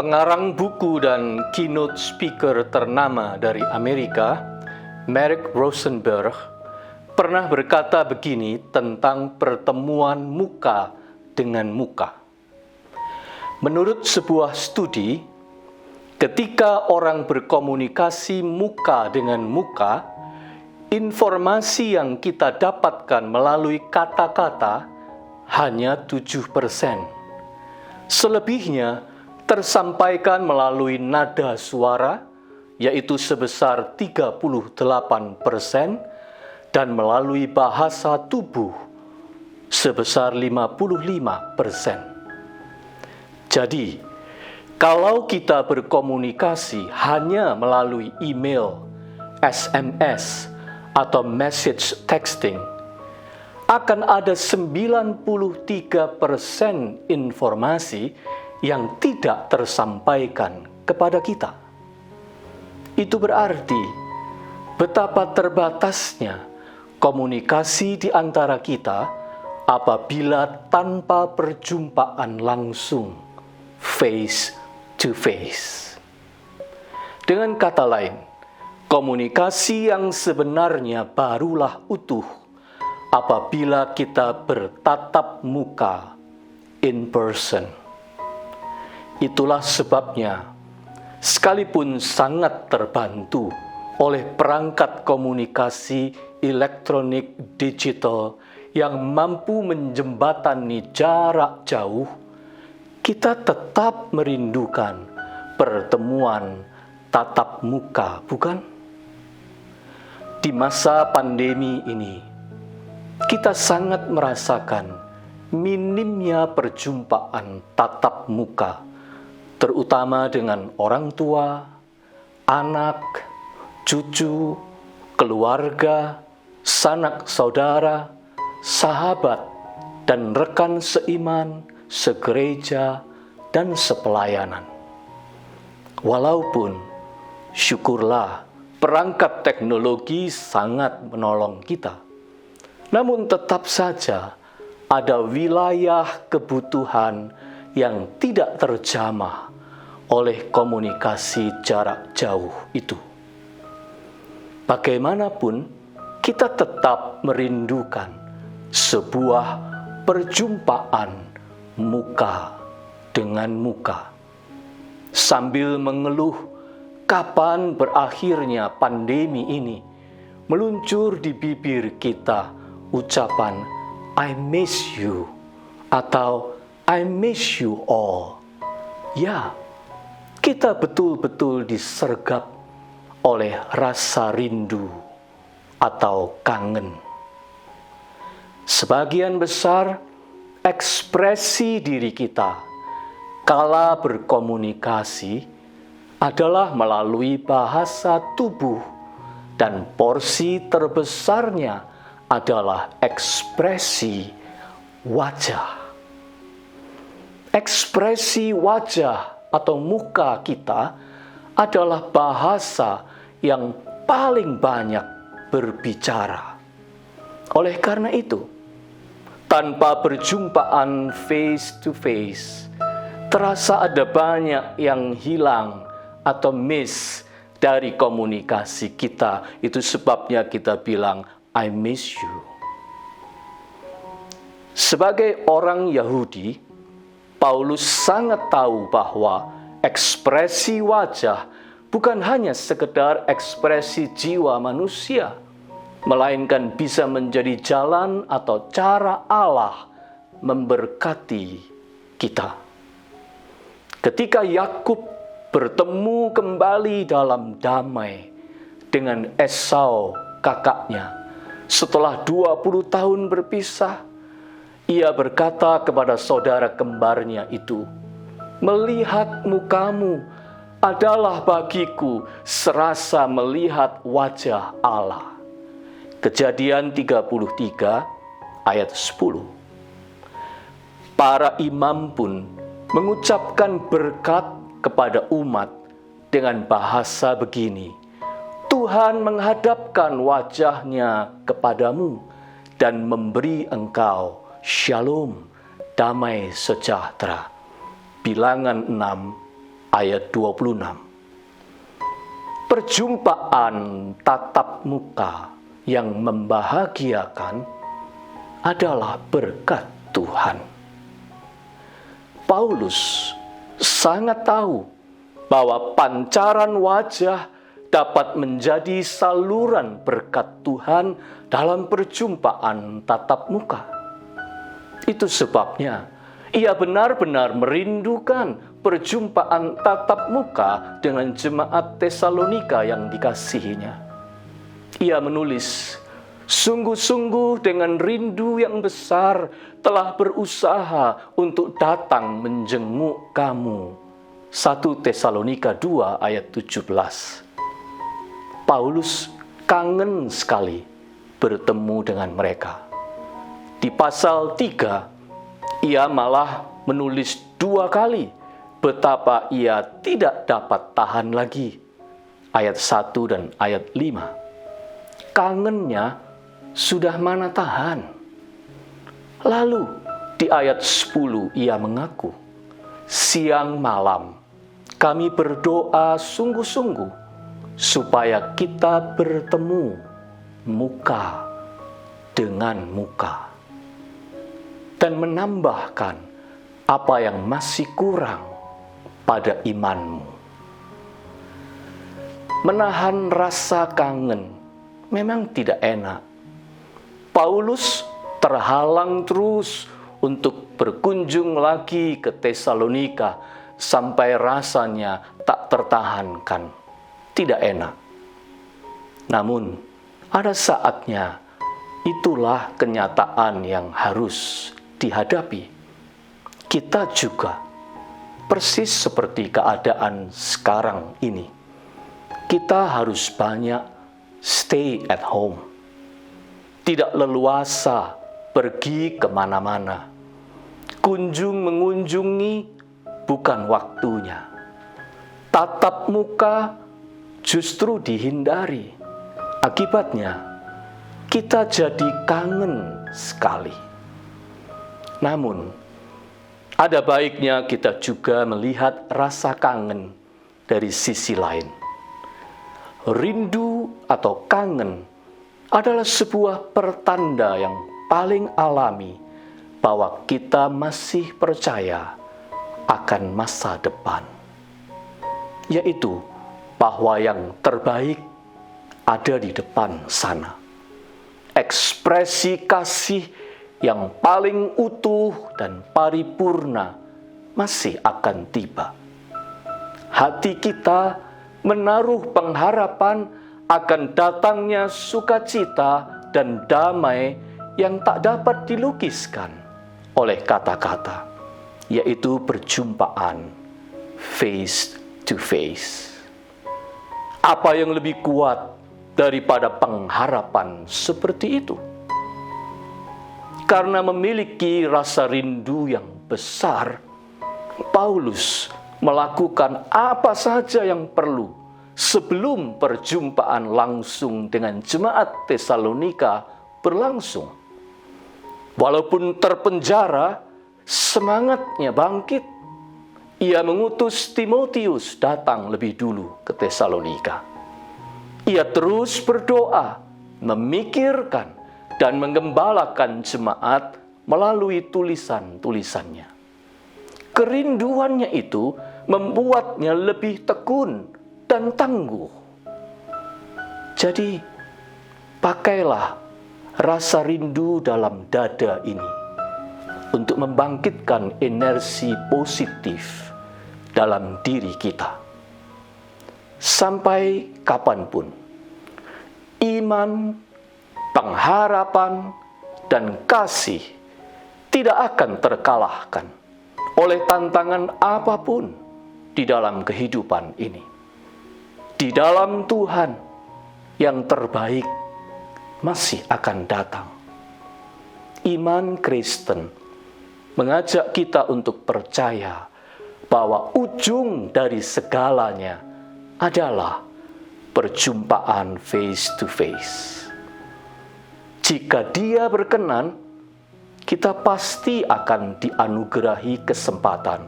Pengarang buku dan keynote speaker ternama dari Amerika, Mark Rosenberg, pernah berkata begini tentang pertemuan muka dengan muka. Menurut sebuah studi, ketika orang berkomunikasi muka dengan muka, informasi yang kita dapatkan melalui kata-kata hanya 7%. Selebihnya tersampaikan melalui nada suara, yaitu sebesar 38%, dan melalui bahasa tubuh sebesar 55%. Jadi, kalau kita berkomunikasi hanya melalui email, SMS, atau message texting, akan ada 93% informasi yang tidak tersampaikan kepada kita. Itu berarti betapa terbatasnya komunikasi di antara kita apabila tanpa perjumpaan langsung, face to face. Dengan kata lain, komunikasi yang sebenarnya barulah utuh apabila kita bertatap muka in person. Itulah sebabnya, sekalipun sangat terbantu oleh perangkat komunikasi elektronik digital yang mampu menjembatani jarak jauh, kita tetap merindukan pertemuan tatap muka, bukan? Di masa pandemi ini, kita sangat merasakan minimnya perjumpaan tatap muka, terutama dengan orang tua, anak, cucu, keluarga, sanak saudara, sahabat, dan rekan seiman, segereja, dan sepelayanan. Walaupun, syukurlah, perangkat teknologi sangat menolong kita. Namun tetap saja ada wilayah kebutuhan yang tidak terjamah oleh komunikasi jarak jauh itu. Bagaimanapun, kita tetap merindukan sebuah perjumpaan muka dengan muka. Sambil mengeluh kapan berakhirnya pandemi ini, meluncur di bibir kita ucapan I miss you atau I miss you all. Ya, kita betul-betul disergap oleh rasa rindu atau kangen. Sebagian besar ekspresi diri kita kala berkomunikasi adalah melalui bahasa tubuh, dan porsi terbesarnya adalah ekspresi wajah. Ekspresi wajah atau muka kita adalah bahasa yang paling banyak berbicara. Oleh karena itu, tanpa perjumpaan face to face, terasa ada banyak yang hilang atau miss dari komunikasi kita. Itu sebabnya kita bilang, I miss you. Sebagai orang Yahudi, Paulus sangat tahu bahwa ekspresi wajah bukan hanya sekedar ekspresi jiwa manusia, melainkan bisa menjadi jalan atau cara Allah memberkati kita. Ketika Yakub bertemu kembali dalam damai dengan Esau kakaknya setelah 20 tahun berpisah, ia berkata kepada saudara kembarnya itu, "Melihat mukamu adalah bagiku serasa melihat wajah Allah." Kejadian 33 ayat 10. Para imam pun mengucapkan berkat kepada umat dengan bahasa begini, "Tuhan menghadapkan wajahnya kepadamu dan memberi engkau shalom, damai sejahtera." Bilangan 6 ayat 26. Perjumpaan tatap muka yang membahagiakan adalah berkat Tuhan. Paulus sangat tahu bahwa pancaran wajah dapat menjadi saluran berkat Tuhan dalam perjumpaan tatap muka. Itu sebabnya ia benar-benar merindukan perjumpaan tatap muka dengan jemaat Tesalonika yang dikasihinya. Ia menulis, "Sungguh-sungguh dengan rindu yang besar telah berusaha untuk datang menjenguk kamu." 1 Tesalonika 2 ayat 17. Paulus kangen sekali bertemu dengan mereka. Di pasal 3, ia malah menulis 2 kali betapa ia tidak dapat tahan lagi. Ayat 1 dan ayat 5. Kangennya sudah mana tahan. Lalu di ayat 10 ia mengaku, "Siang malam kami berdoa sungguh-sungguh supaya kita bertemu muka dengan muka." Dan menambahkan apa yang masih kurang pada imanmu. Menahan rasa kangen memang tidak enak. Paulus terhalang terus untuk berkunjung lagi ke Tesalonika sampai rasanya tak tertahankan. Tidak enak. Namun, ada saatnya itulah kenyataan yang harus dihadapi. Kita juga persis seperti keadaan sekarang ini. Kita harus banyak stay at home. Tidak leluasa pergi kemana-mana. Mengunjungi bukan waktunya. Tatap muka justru dihindari. Akibatnya, kita jadi kangen sekali. Namun, ada baiknya kita juga melihat rasa kangen dari sisi lain. Rindu atau kangen adalah sebuah pertanda yang paling alami bahwa kita masih percaya akan masa depan, yaitu bahwa yang terbaik ada di depan sana. Ekspresi kasih yang paling utuh dan paripurna masih akan tiba. Hati kita menaruh pengharapan akan datangnya sukacita dan damai yang tak dapat dilukiskan oleh kata-kata, yaitu perjumpaan face to face. Apa yang lebih kuat daripada pengharapan seperti itu? Karena memiliki rasa rindu yang besar, Paulus melakukan apa saja yang perlu sebelum perjumpaan langsung dengan jemaat Tesalonika berlangsung. Walaupun terpenjara, semangatnya bangkit. Ia mengutus Timotius datang lebih dulu ke Tesalonika. Ia terus berdoa, memikirkan, dan menggembalakan jemaat melalui tulisan-tulisannya. Kerinduannya itu membuatnya lebih tekun dan tangguh. Jadi, pakailah rasa rindu dalam dada ini untuk membangkitkan energi positif dalam diri kita. Sampai kapanpun, iman, pengharapan, dan kasih tidak akan terkalahkan oleh tantangan apapun di dalam kehidupan ini. Di dalam Tuhan, yang terbaik masih akan datang. Iman Kristen mengajak kita untuk percaya bahwa ujung dari segalanya adalah perjumpaan face to face. Jika Dia berkenan, kita pasti akan dianugerahi kesempatan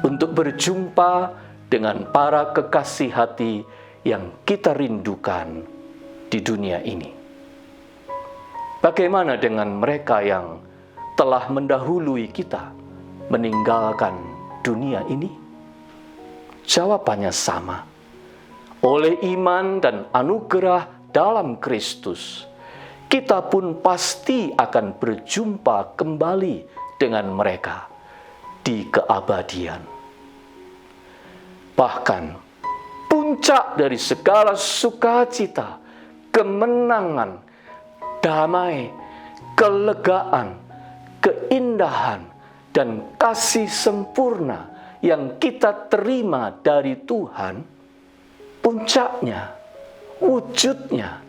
untuk berjumpa dengan para kekasih hati yang kita rindukan di dunia ini. Bagaimana dengan mereka yang telah mendahului kita meninggalkan dunia ini? Jawabannya sama. Oleh iman dan anugerah dalam Kristus, kita pun pasti akan berjumpa kembali dengan mereka di keabadian. Bahkan, puncak dari segala sukacita, kemenangan, damai, kelegaan, keindahan, dan kasih sempurna yang kita terima dari Tuhan, puncaknya, wujudnya,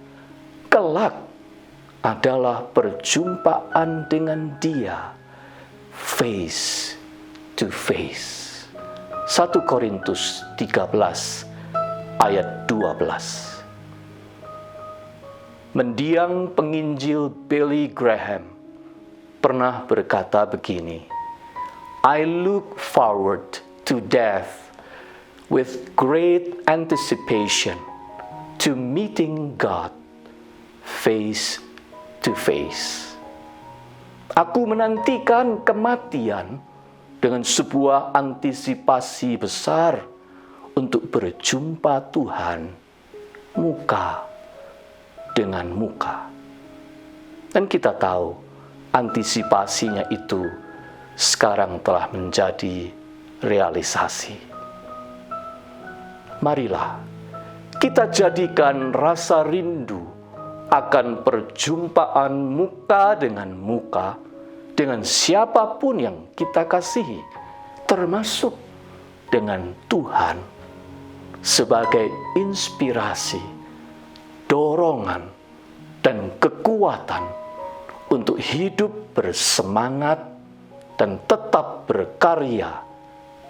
kelak adalah perjumpaan dengan Dia face to face. 1 Korintus 13 ayat 12. Mendiang penginjil Billy Graham pernah berkata begini, "I look forward to death with great anticipation to meeting God face to face." Aku menantikan kematian dengan sebuah antisipasi besar untuk berjumpa Tuhan muka dengan muka. Dan kita tahu antisipasinya itu sekarang telah menjadi realisasi. Marilah kita jadikan rasa rindu akan perjumpaan muka dengan muka dengan siapapun yang kita kasihi, termasuk dengan Tuhan, sebagai inspirasi, dorongan, dan kekuatan untuk hidup bersemangat dan tetap berkarya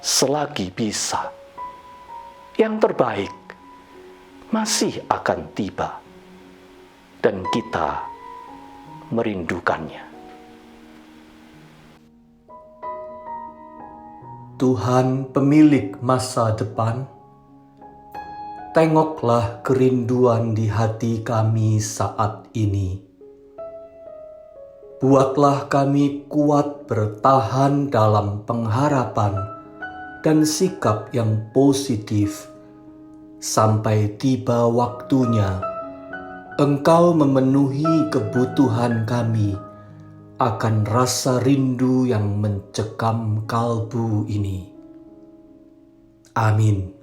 selagi bisa. Yang terbaik masih akan tiba, dan kita merindukannya. Tuhan pemilik masa depan, tengoklah kerinduan di hati kami saat ini. Buatlah kami kuat bertahan dalam pengharapan dan sikap yang positif sampai tiba waktunya Engkau memenuhi kebutuhan kami akan rasa rindu yang mencekam kalbu ini. Amin.